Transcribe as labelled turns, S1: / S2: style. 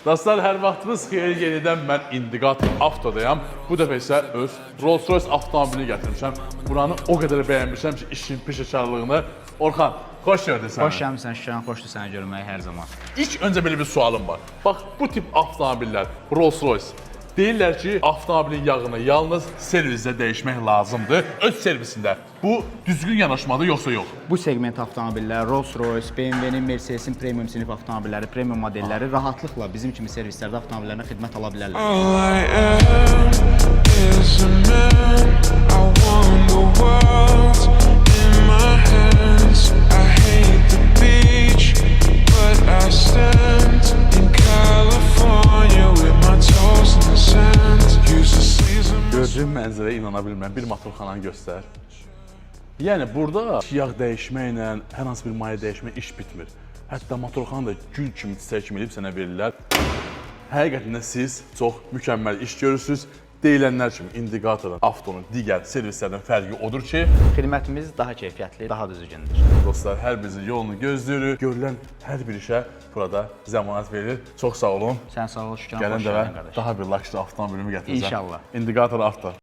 S1: Dostlar, hər vaxtınız xeyir, yenidən mən İndiqator Avtodayam. Bu dəfə isə öz Rolls-Royce avtomobilini gətirmişəm. Buranı o qədər bəyənmişəm ki, işin peşəkarlığını. Orxan, xoş gördük səni.
S2: Xoş gəlmişsən Şükran, xoşdur səni görməyə hər zaman.
S1: İlk öncə belə bir sualım var. Bax, bu tip avtomobillər, Rolls-Royce, deyirlər ki, avtomobilin yağını yalnız servisdə dəyişmək lazımdır. Öz servisində. Bu düzgün yanaşmadır, yoxsa yox?
S2: Bu segment avtomobillər, Rolls-Royce, BMW-nin, Mercedes-in premium sinif avtomobilləri, premium modelləri rahatlıqla bizim kimi servislərdə avtomobillərinə xidmət ala bilərlər.
S3: All I am is a man. I want the world in my hands. I hate the beach, but I stand in California with my toes in the sand. Use the season.
S1: Gördüyüm mənzərəyə inana bilməm. Bir motorxananı göstər. Yəni burada yağ dəyişməklə, hər hansı bir maya dəyişmə iş bitmir. Hətta motorxanı da gül kimi, çiçək kimi edib sənə verirlər. Həqiqətən siz çox mükəmməl iş görürsünüz. Deyilənlər kimi İndiqatorun, Avtonun digər servislərdən fərqi odur ki,
S2: Xidmətimiz daha keyfiyyətli, daha düzgündür.
S1: dostlar, hər birinizin yolunu gözləyirik. Görülən hər bir işə burada zəmanət verilir. Çox sağ olun.
S2: Sən sağ ol Şükran,
S1: Gələn
S2: xoş
S1: dəfə
S2: gəldin qardaş.
S1: daha bir lakslı avtomobilimi gətirəcəm.
S2: İnşallah.
S1: İndiqator Avto.